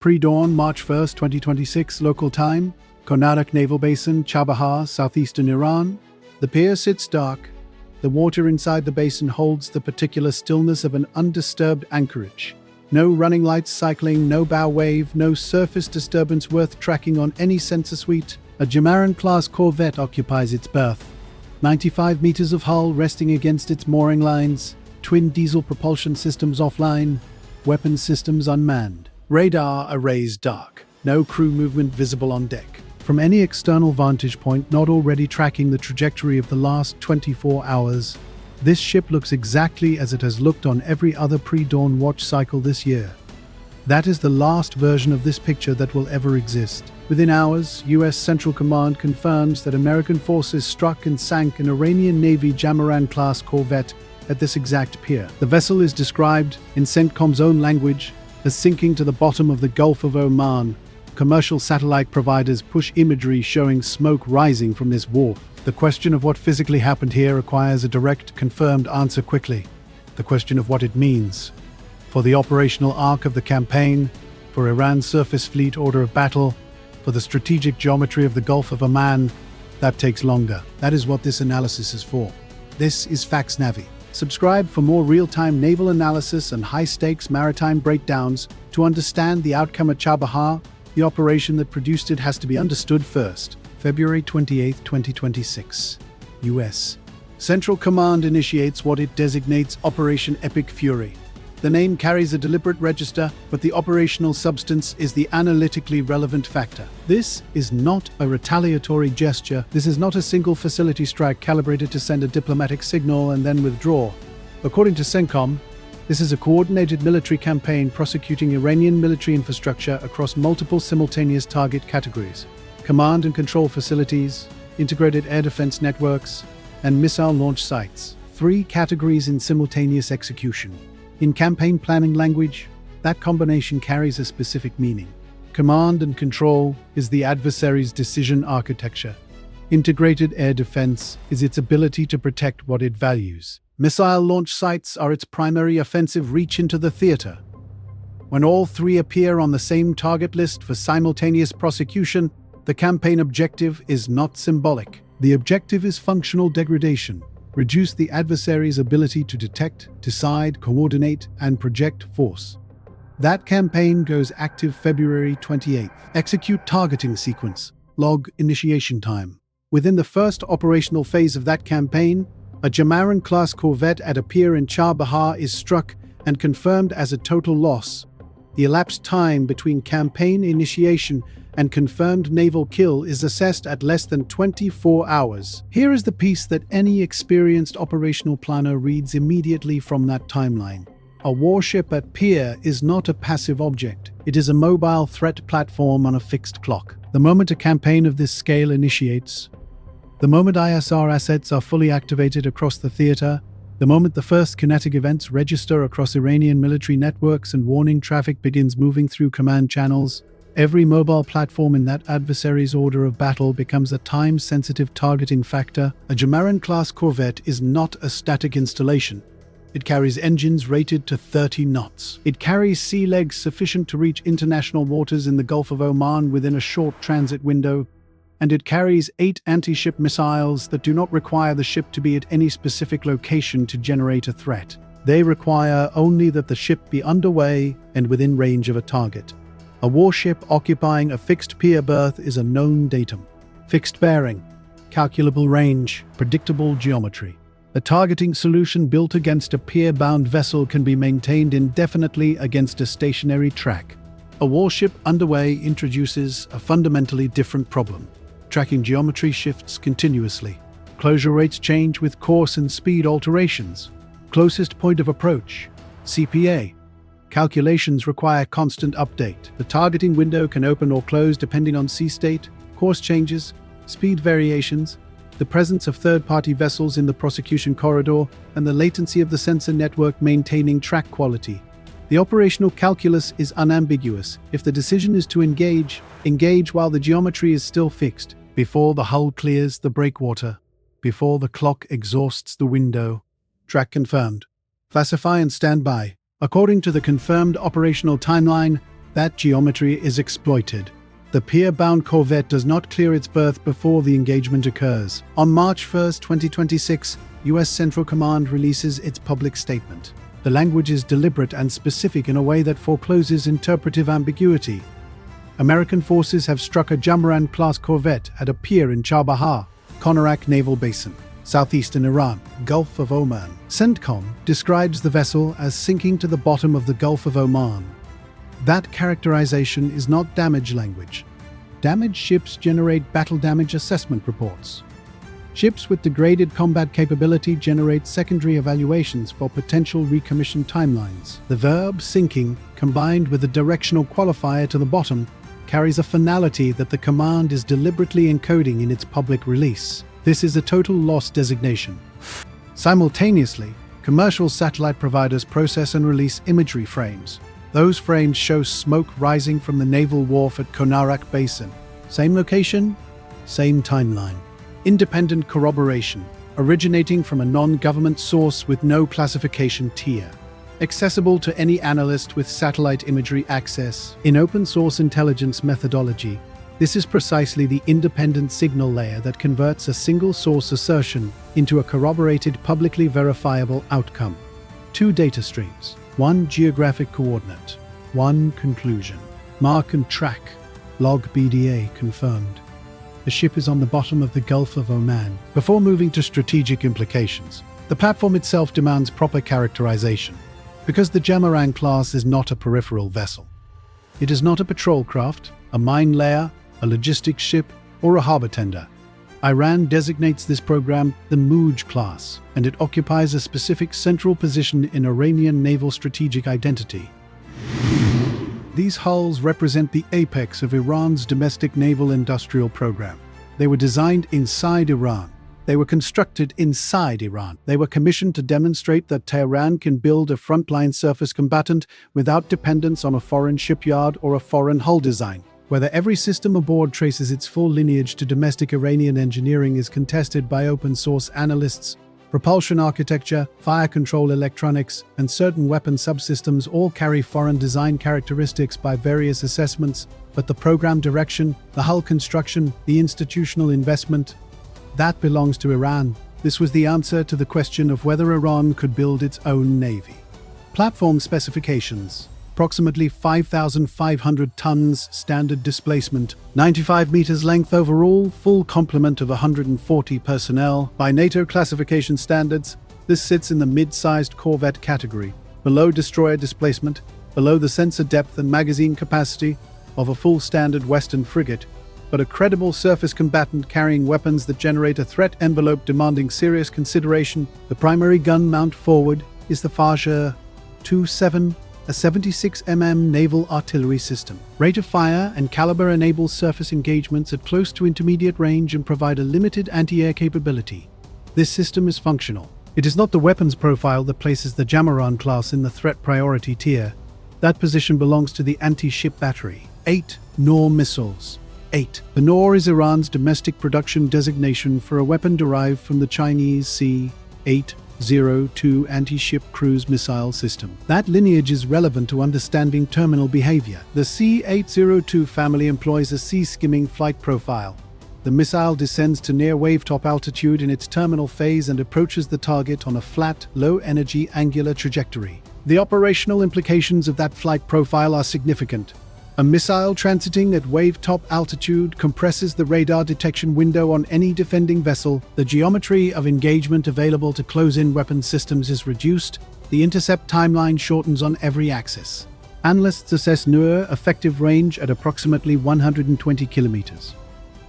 Pre-dawn, March 1st, 2026, local time, Karnataka Naval Basin, Chabahar, southeastern Iran. The pier sits dark. The water inside the basin holds the particular stillness of an undisturbed anchorage. No running lights cycling, no bow wave, no surface disturbance worth tracking on any sensor suite. A Jamaran-class Corvette occupies its berth. 95 meters of hull resting against its mooring lines. Twin diesel propulsion systems offline. Weapons systems unmanned. Radar arrays dark. No crew movement visible on deck. From any external vantage point not already tracking the trajectory of the last 24 hours, this ship looks exactly as it has looked on every other pre-dawn watch cycle this year. That is the last version of this picture that will ever exist. Within hours, U.S. Central Command confirms that American forces struck and sank an Iranian Navy Jamaran-class Corvette at this exact pier. The vessel is described, in CENTCOM's own language, as sinking to the bottom of the Gulf of Oman. Commercial satellite providers push imagery showing smoke rising from this wharf. The question of what physically happened here requires a direct, confirmed answer quickly. The question of what it means for the operational arc of the campaign, for Iran's surface fleet order of battle, for the strategic geometry of the Gulf of Oman, that takes longer. That is what this analysis is for. This is Falx Navi. Subscribe for more real-time naval analysis and high-stakes maritime breakdowns. To understand the outcome at Chabahar, the operation that produced it has to be understood first. February 28, 2026. U.S. Central Command initiates what it designates Operation Epic Fury. The name carries a deliberate register, but the operational substance is the analytically relevant factor. This is not a retaliatory gesture. This is not a single facility strike calibrated to send a diplomatic signal and then withdraw. According to CENTCOM, this is a coordinated military campaign prosecuting Iranian military infrastructure across multiple simultaneous target categories: command and control facilities, integrated air defense networks, and missile launch sites. 3 categories in simultaneous execution. In campaign planning language, that combination carries a specific meaning. Command and control is the adversary's decision architecture. Integrated air defense is its ability to protect what it values. Missile launch sites are its primary offensive reach into the theater. When all 3 appear on the same target list for simultaneous prosecution, the campaign objective is not symbolic. The objective is functional degradation. Reduce the adversary's ability to detect, decide, coordinate, and project force. That campaign goes active February 28th. Execute targeting sequence. Log initiation time. Within the first operational phase of that campaign, a Jamaran-class Corvette at a pier in Chabahar is struck and confirmed as a total loss. The elapsed time between campaign initiation and confirmed naval kill is assessed at less than 24 hours. Here is the piece that any experienced operational planner reads immediately from that timeline. A warship at pier is not a passive object. It is a mobile threat platform on a fixed clock. The moment a campaign of this scale initiates, the moment ISR assets are fully activated across the theater, the moment the first kinetic events register across Iranian military networks and warning traffic begins moving through command channels, every mobile platform in that adversary's order of battle becomes a time-sensitive targeting factor. A Jamaran-class Corvette is not a static installation. It carries engines rated to 30 knots. It carries sea legs sufficient to reach international waters in the Gulf of Oman within a short transit window, and it carries 8 anti-ship missiles that do not require the ship to be at any specific location to generate a threat. They require only that the ship be underway and within range of a target. A warship occupying a fixed pier berth is a known datum. Fixed bearing, calculable range, predictable geometry. A targeting solution built against a pier-bound vessel can be maintained indefinitely against a stationary track. A warship underway introduces a fundamentally different problem. Tracking geometry shifts continuously. Closure rates change with course and speed alterations. Closest point of approach, CPA. Calculations require constant update. The targeting window can open or close depending on sea state, course changes, speed variations, the presence of third-party vessels in the prosecution corridor, and the latency of the sensor network maintaining track quality. The operational calculus is unambiguous. If the decision is to engage while the geometry is still fixed, before the hull clears the breakwater, before the clock exhausts the window. Track confirmed. Classify and stand by. According to the confirmed operational timeline, That geometry is exploited. The pier-bound corvette does not clear its berth before the engagement occurs. On March 1, 2026, U.S. Central Command releases its public statement. The language is deliberate and specific in a way that forecloses interpretive ambiguity. American forces have struck a Jamaran-class corvette at a pier in Chabahar, Konarak Naval Basin, southeastern Iran, Gulf of Oman. CENTCOM describes the vessel as sinking to the bottom of the Gulf of Oman. That characterization is not damage language. Damaged ships generate battle damage assessment reports. Ships with degraded combat capability generate secondary evaluations for potential recommission timelines. The verb sinking, combined with a directional qualifier to the bottom, carries a finality that the command is deliberately encoding in its public release. This is a total loss designation. Simultaneously, commercial satellite providers process and release imagery frames. Those frames show smoke rising from the naval wharf at Konarak Basin. Same location, same timeline. Independent corroboration, originating from a non-government source with no classification tier. Accessible to any analyst with satellite imagery access. In open-source intelligence methodology, this is precisely the independent signal layer that converts a single-source assertion into a corroborated, publicly verifiable outcome. 2 data streams. 1 geographic coordinate, 1 conclusion. Mark and track, log BDA confirmed. The ship is on the bottom of the Gulf of Oman. Before moving to strategic implications, the platform itself demands proper characterization, because the Jamaran class is not a peripheral vessel. It is not a patrol craft, a mine layer, a logistics ship, or a harbor tender. Iran designates this program the Muj class, and it occupies a specific central position in Iranian naval strategic identity. These hulls represent the apex of Iran's domestic naval industrial program. They were designed inside Iran. They were constructed inside Iran. They were commissioned to demonstrate that Tehran can build a frontline surface combatant without dependence on a foreign shipyard or a foreign hull design. Whether every system aboard traces its full lineage to domestic Iranian engineering is contested by open-source analysts. Propulsion architecture, fire control electronics, and certain weapon subsystems all carry foreign design characteristics by various assessments, but the program direction, the hull construction, the institutional investment, that belongs to Iran. This was the answer to the question of whether Iran could build its own navy. Platform specifications. Approximately 5,500 tons standard displacement, 95 meters length overall, full complement of 140 personnel. By NATO classification standards, this sits in the mid-sized corvette category, below destroyer displacement, below the sensor depth and magazine capacity of a full standard Western frigate, but a credible surface combatant carrying weapons that generate a threat envelope demanding serious consideration. The primary gun mount forward is the Falx 27, a 76 mm naval artillery system. Rate of fire and caliber enable surface engagements at close to intermediate range and provide a limited anti-air capability. This system is functional. It is not the weapons profile that places the Jamaran class in the threat priority tier. That position belongs to the anti-ship battery. 8 Noor missiles. 8. The Noor is Iran's domestic production designation for a weapon derived from the Chinese C-802 anti-ship cruise missile system. That lineage is relevant to understanding terminal behavior. The C-802 family employs a sea-skimming flight profile. The missile descends to near wavetop altitude in its terminal phase and approaches the target on a flat, low-energy angular trajectory. The operational implications of that flight profile are significant. A missile transiting at wave-top altitude compresses the radar detection window on any defending vessel. The geometry of engagement available to close-in weapon systems is reduced. The intercept timeline shortens on every axis. Analysts assess Noor effective range at approximately 120 kilometers.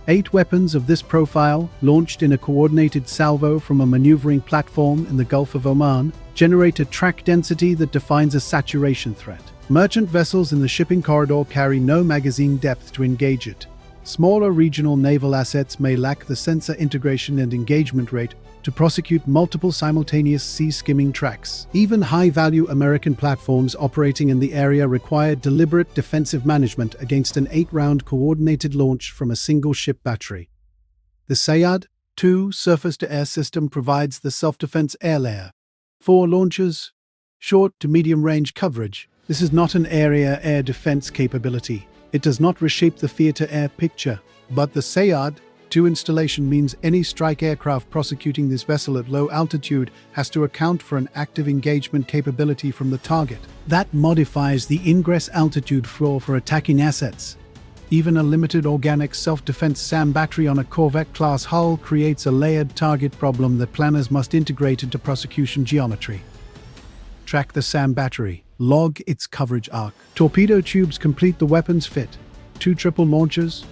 8 weapons of this profile, launched in a coordinated salvo from a maneuvering platform in the Gulf of Oman, generate a track density that defines a saturation threat. Merchant vessels in the shipping corridor carry no magazine depth to engage it. Smaller regional naval assets may lack the sensor integration and engagement rate to prosecute multiple simultaneous sea-skimming tracks. Even high-value American platforms operating in the area require deliberate defensive management against an 8-round coordinated launch from a single ship battery. The Sayad-2 surface-to-air system provides the self-defense air layer. 4 launchers, short to medium-range coverage, This is not an area air defense capability. It does not reshape the theater-air picture. But the SAYAD-2 installation means any strike aircraft prosecuting this vessel at low altitude has to account for an active engagement capability from the target. That modifies the ingress altitude floor for attacking assets. Even a limited organic self-defense SAM battery on a Corvette-class hull creates a layered target problem that planners must integrate into prosecution geometry. Track the SAM battery. Log its coverage arc. Torpedo tubes complete the weapons fit. 2 triple launchers,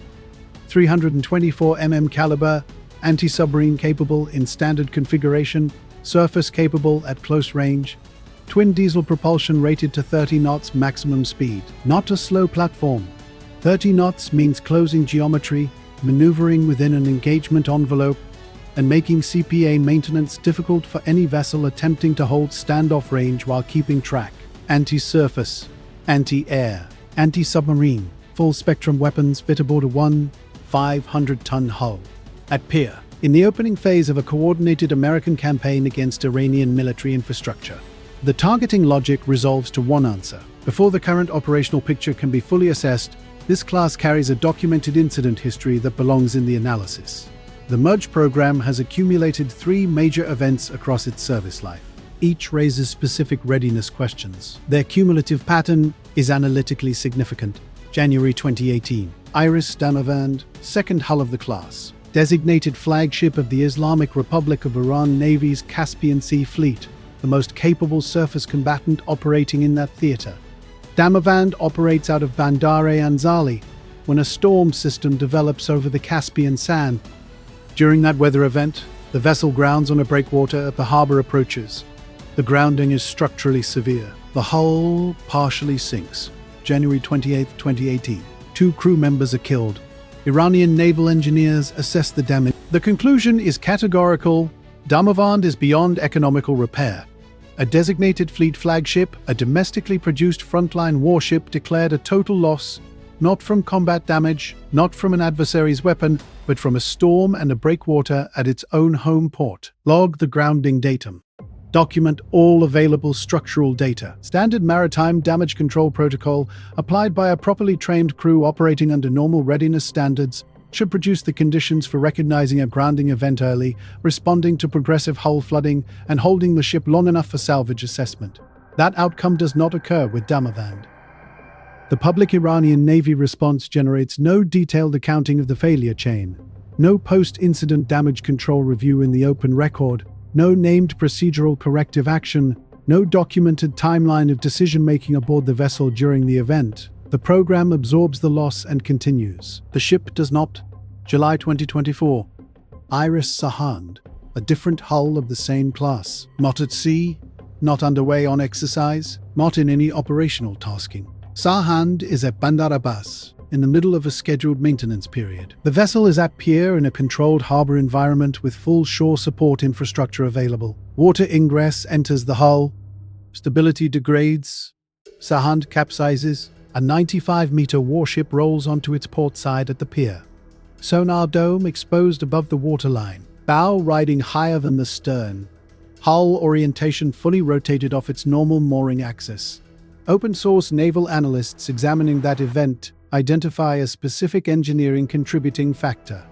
324 mm caliber, anti-submarine capable in standard configuration, surface capable at close range, twin diesel propulsion rated to 30 knots maximum speed. Not a slow platform. 30 knots means closing geometry, maneuvering within an engagement envelope, and making CPA maintenance difficult for any vessel attempting to hold standoff range while keeping track. Anti-surface, anti-air, anti-submarine, full-spectrum weapons fit aboard a 500-ton hull. At pier, in the opening phase of a coordinated American campaign against Iranian military infrastructure. The targeting logic resolves to one answer. Before the current operational picture can be fully assessed, this class carries a documented incident history that belongs in the analysis. The Merge program has accumulated 3 major events across its service life. Each raises specific readiness questions. Their cumulative pattern is analytically significant. January 2018. Iris Damavand, second hull of the class. Designated flagship of the Islamic Republic of Iran Navy's Caspian Sea Fleet, the most capable surface combatant operating in that theater. Damavand operates out of Bandar-e-Anzali when a storm system develops over the Caspian Sand. During that weather event, the vessel grounds on a breakwater at the harbor approaches. The grounding is structurally severe. The hull partially sinks. January 28, 2018. 2 crew members are killed. Iranian naval engineers assess the damage. The conclusion is categorical. Damavand is beyond economical repair. A designated fleet flagship, a domestically produced frontline warship declared a total loss, not from combat damage, not from an adversary's weapon, but from a storm and a breakwater at its own home port. Log the grounding datum. Document all available structural data. Standard maritime damage control protocol, applied by a properly trained crew operating under normal readiness standards, should produce the conditions for recognizing a grounding event early, responding to progressive hull flooding, and holding the ship long enough for salvage assessment. That outcome does not occur with Damavand. The public Iranian Navy response generates no detailed accounting of the failure chain, no post-incident damage control review in the open record, no named procedural corrective action, no documented timeline of decision-making aboard the vessel during the event. The program absorbs the loss and continues. The ship does not. July 2024. Iris Sahand, a different hull of the same class. Not at sea, not underway on exercise, not in any operational tasking. Sahand is at Bandar Abbas, in the middle of a scheduled maintenance period. The vessel is at pier in a controlled harbor environment with full shore support infrastructure available. Water ingress enters the hull. Stability degrades. Sahand capsizes. A 95-meter warship rolls onto its port side at the pier. Sonar dome exposed above the waterline. Bow riding higher than the stern. Hull orientation fully rotated off its normal mooring axis. Open-source naval analysts examining that event identify a specific engineering contributing factor.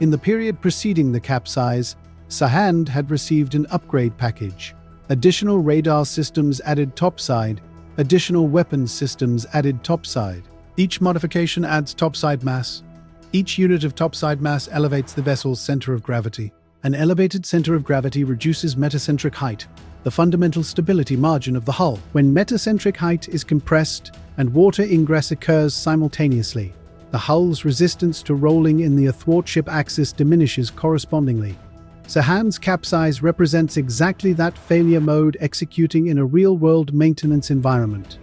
In the period preceding the capsize, Sahand had received an upgrade package. Additional radar systems added topside, additional weapons systems added topside. Each modification adds topside mass. Each unit of topside mass elevates the vessel's center of gravity. An elevated center of gravity reduces metacentric height, the fundamental stability margin of the hull. When metacentric height is compressed and water ingress occurs simultaneously, the hull's resistance to rolling in the athwartship axis diminishes correspondingly. Sahand's capsize represents exactly that failure mode executing in a real-world maintenance environment.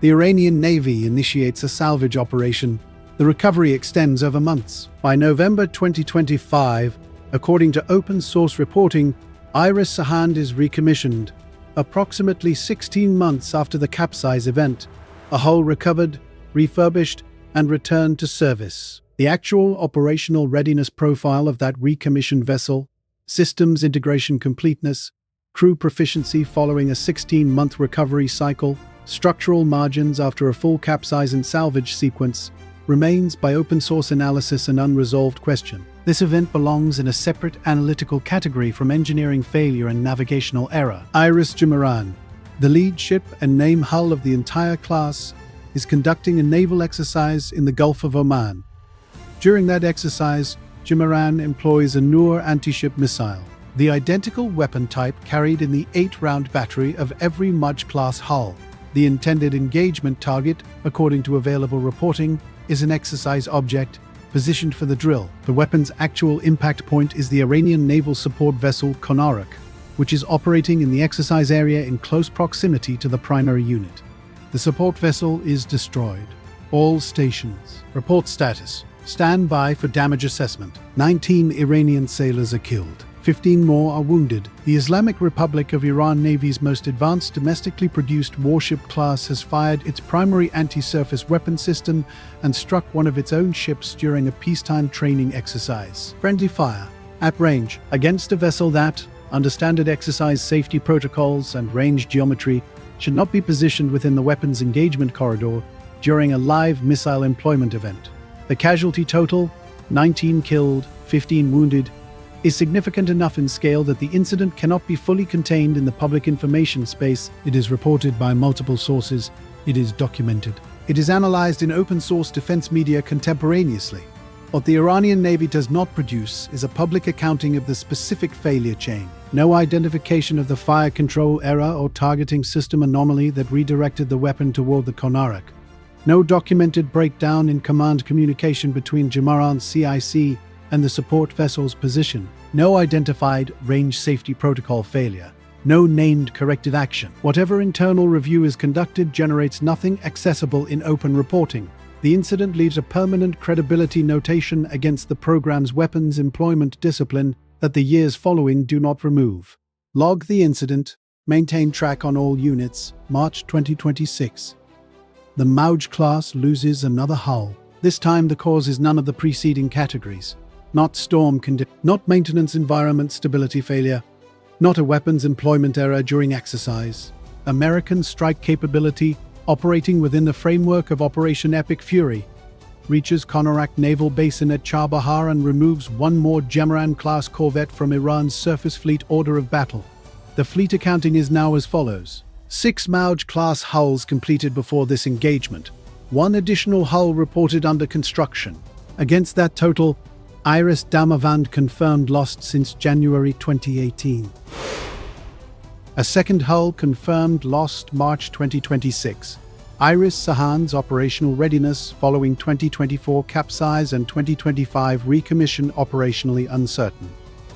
The Iranian Navy initiates a salvage operation. The recovery extends over months. By November 2025, according to open-source reporting, Iris Sahand is recommissioned. Approximately 16 months after the capsize event, a hull recovered, refurbished, and returned to service. The actual operational readiness profile of that recommissioned vessel, systems integration completeness, crew proficiency following a 16-month recovery cycle, Structural margins after a full capsize and salvage sequence remains by open source analysis an unresolved question. This event belongs in a separate analytical category from engineering failure and navigational error. Iris Jamaran, the lead ship and name hull of the entire class, is conducting a naval exercise in the Gulf of Oman. During that exercise, Jamaran employs a Noor anti-ship missile, the identical weapon type carried in the 8-round battery of every Mudge-class hull. The intended engagement target, according to available reporting, is an exercise object positioned for the drill. The weapon's actual impact point is the Iranian naval support vessel Konarak, which is operating in the exercise area in close proximity to the primary unit. The support vessel is destroyed. All stations. Report status. Stand by for damage assessment. 19 Iranian sailors are killed. 15 more are wounded. The Islamic Republic of Iran Navy's most advanced domestically produced warship class has fired its primary anti-surface weapon system and struck one of its own ships during a peacetime training exercise. Friendly fire at range against a vessel that, under standard exercise safety protocols and range geometry, should not be positioned within the weapon's engagement corridor during a live missile employment event. The casualty total, 19 killed, 15 wounded, is significant enough in scale that the incident cannot be fully contained in the public information space. It is reported by multiple sources. It is documented. It is analyzed in open-source defense media contemporaneously. What the Iranian Navy does not produce is a public accounting of the specific failure chain. No identification of the fire control error or targeting system anomaly that redirected the weapon toward the Konarak. No documented breakdown in command communication between Jamaran's CIC and the support vessel's position. No identified range safety protocol failure. No named corrective action. Whatever internal review is conducted generates nothing accessible in open reporting. The incident leaves a permanent credibility notation against the program's weapons employment discipline that the years following do not remove. Log the incident. Maintain track on all units. March 2026. The Mauj class loses another hull. This time the cause is none of the preceding categories. Not storm condition, not maintenance environment stability failure, not a weapons employment error during exercise. American strike capability, operating within the framework of Operation Epic Fury, reaches Konarak Naval Basin at Chabahar and removes one more Jamaran-class corvette from Iran's surface fleet order of battle. The fleet accounting is now as follows. 6 Mauj-class hulls completed before this engagement. 1 additional hull reported under construction. Against that total, Iris Damavand confirmed lost since January 2018. A second hull confirmed lost March 2026. Iris Sahan's operational readiness following 2024 capsize and 2025 recommission operationally uncertain.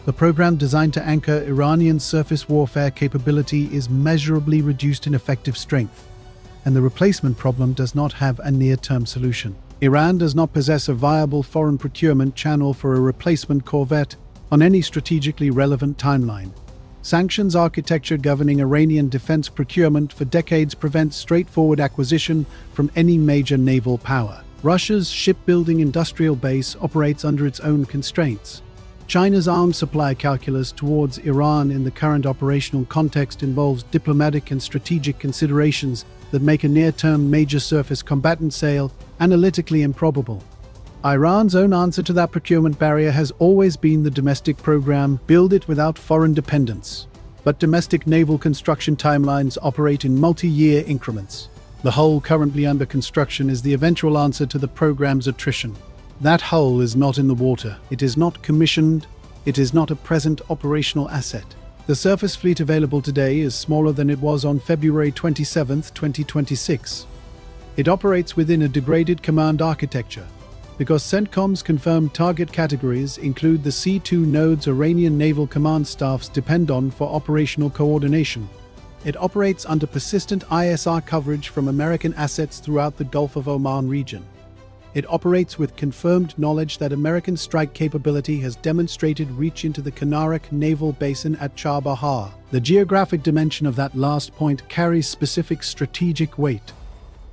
The program designed to anchor Iranian surface warfare capability is measurably reduced in effective strength, and the replacement problem does not have a near-term solution. Iran does not possess a viable foreign procurement channel for a replacement corvette on any strategically relevant timeline. Sanctions architecture governing Iranian defense procurement for decades prevents straightforward acquisition from any major naval power. Russia's shipbuilding industrial base operates under its own constraints. China's arms supply calculus towards Iran in the current operational context involves diplomatic and strategic considerations that make a near-term major surface combatant sale analytically improbable. Iran's own answer to that procurement barrier has always been the domestic program, build it without foreign dependence. But domestic naval construction timelines operate in multi-year increments. The hull currently under construction is the eventual answer to the program's attrition. That hull is not in the water. It is not commissioned. It is not a present operational asset. The surface fleet available today is smaller than it was on February 27, 2026. It operates within a degraded command architecture, because CENTCOM's confirmed target categories include the C2 nodes Iranian naval command staffs depend on for operational coordination. It operates under persistent ISR coverage from American assets throughout the Gulf of Oman region. It operates with confirmed knowledge that American strike capability has demonstrated reach into the Konarak naval basin at Chabahar. The geographic dimension of that last point carries specific strategic weight.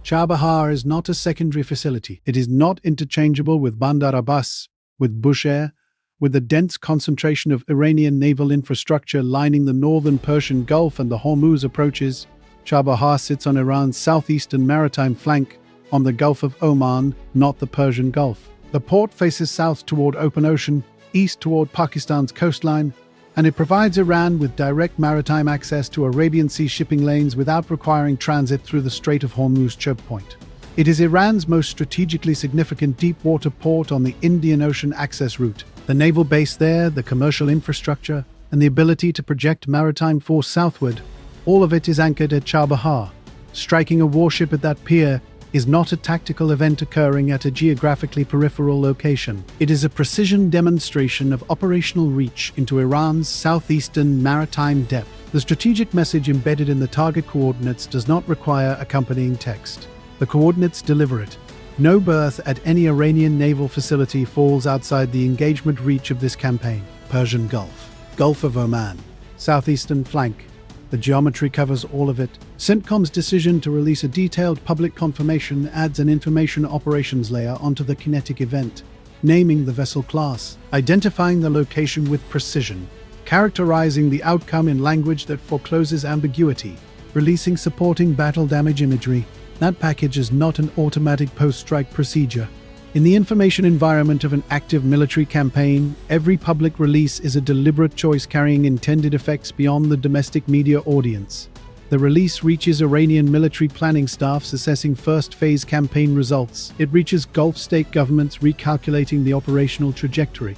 Chabahar is not a secondary facility. It is not interchangeable with Bandar Abbas, with Bushehr, with the dense concentration of Iranian naval infrastructure lining the northern Persian Gulf and the Hormuz approaches. Chabahar sits on Iran's southeastern maritime flank on the Gulf of Oman, not the Persian Gulf. The port faces south toward open ocean, east toward Pakistan's coastline, and it provides Iran with direct maritime access to Arabian Sea shipping lanes without requiring transit through the Strait of Hormuz choke point. It is Iran's most strategically significant deep-water port on the Indian Ocean access route. The naval base there, the commercial infrastructure, and the ability to project maritime force southward, all of it is anchored at Chabahar. Striking a warship at that pier is not a tactical event occurring at a geographically peripheral location. It is a precision demonstration of operational reach into Iran's southeastern maritime depth. The strategic message embedded in the target coordinates does not require accompanying text. The coordinates deliver it. No berth at any Iranian naval facility falls outside the engagement reach of this campaign. Persian Gulf, Gulf of Oman, southeastern flank. The geometry covers all of it. CENTCOM's decision to release a detailed public confirmation adds an information operations layer onto the kinetic event, naming the vessel class, identifying the location with precision, characterizing the outcome in language that forecloses ambiguity, releasing supporting battle damage imagery. That package is not an automatic post-strike procedure. In the information environment of an active military campaign, every public release is a deliberate choice carrying intended effects beyond the domestic media audience. The release reaches Iranian military planning staffs assessing first-phase campaign results. It reaches Gulf state governments recalculating the operational trajectory.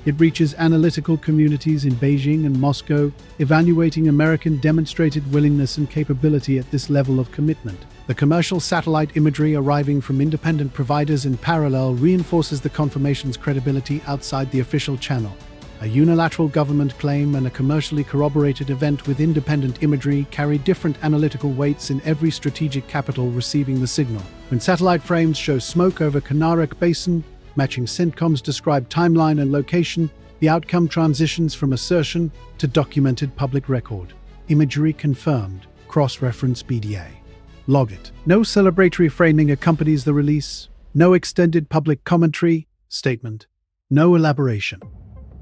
It reaches analytical communities in Beijing and Moscow, evaluating American demonstrated willingness and capability at this level of commitment. The commercial satellite imagery arriving from independent providers in parallel reinforces the confirmation's credibility outside the official channel. A unilateral government claim and a commercially corroborated event with independent imagery carry different analytical weights in every strategic capital receiving the signal. When satellite frames show smoke over Kanarak Basin, matching CENTCOM's described timeline and location, the outcome transitions from assertion to documented public record. Imagery confirmed. Cross-reference BDA. Log it. No celebratory framing accompanies the release. No extended public commentary, statement. No elaboration.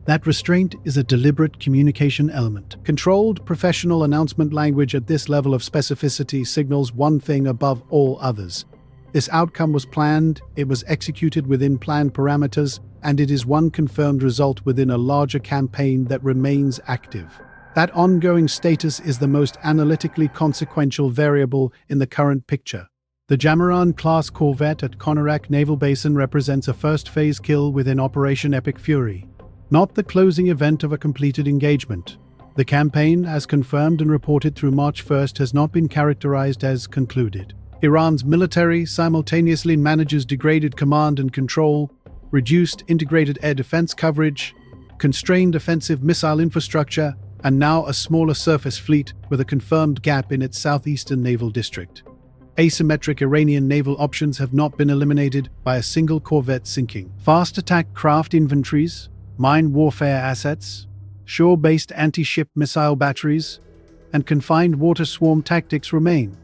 That restraint is a deliberate communication element. Controlled, professional announcement language at this level of specificity signals one thing above all others. This outcome was planned, it was executed within planned parameters, and it is one confirmed result within a larger campaign that remains active. That ongoing status is the most analytically consequential variable in the current picture. The Jamaran-class corvette at Konarak Naval Basin represents a first-phase kill within Operation Epic Fury, not the closing event of a completed engagement. The campaign, as confirmed and reported through March 1st, has not been characterized as concluded. Iran's military simultaneously manages degraded command and control, reduced integrated air defense coverage, constrained offensive missile infrastructure, and now a smaller surface fleet with a confirmed gap in its southeastern naval district. Asymmetric Iranian naval options have not been eliminated by a single corvette sinking. Fast attack craft inventories, mine warfare assets, shore-based anti-ship missile batteries, and confined water swarm tactics remain.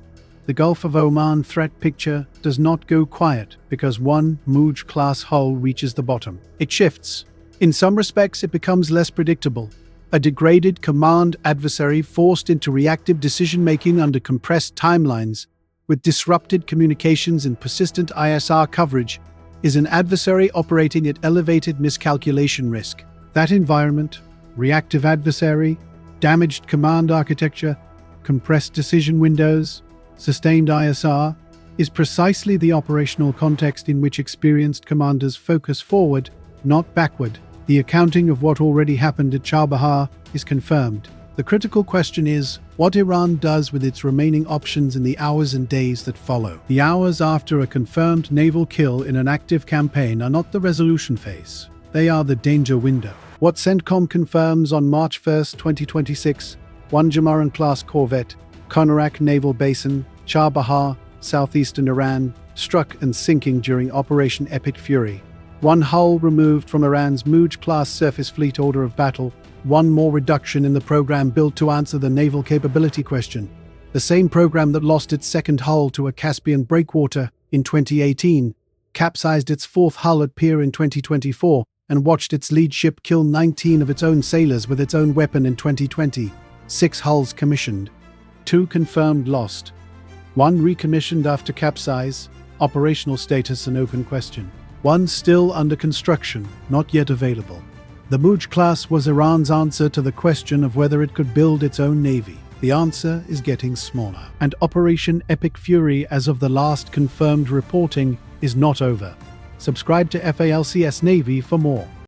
The Gulf of Oman threat picture does not go quiet because one Muj-class hull reaches the bottom. It shifts. In some respects, it becomes less predictable. A degraded command adversary forced into reactive decision-making under compressed timelines, with disrupted communications and persistent ISR coverage, is an adversary operating at elevated miscalculation risk. That environment, reactive adversary, damaged command architecture, compressed decision windows, sustained ISR, is precisely the operational context in which experienced commanders focus forward, not backward. The accounting of what already happened at Chabahar is confirmed. The critical question is what Iran does with its remaining options in the hours and days that follow. The hours after a confirmed naval kill in an active campaign are not the resolution phase. They are the danger window. What CENTCOM confirms on March 1st, 2026, one Jamaran-class corvette, Konarak Naval Basin, Chabahar, southeastern Iran, struck and sinking during Operation Epic Fury. One hull removed from Iran's Muj-class surface fleet order of battle, one more reduction in the program built to answer the naval capability question. The same program that lost its second hull to a Caspian breakwater in 2018, capsized its fourth hull at pier in 2024, and watched its lead ship kill 19 of its own sailors with its own weapon in 2020. 6 hulls commissioned. 2 confirmed lost. 1 recommissioned after capsize, operational status an open question. 1 still under construction, not yet available. The Muj class was Iran's answer to the question of whether it could build its own navy. The answer is getting smaller. And Operation Epic Fury, as of the last confirmed reporting, is not over. Subscribe to FALCS Navy for more.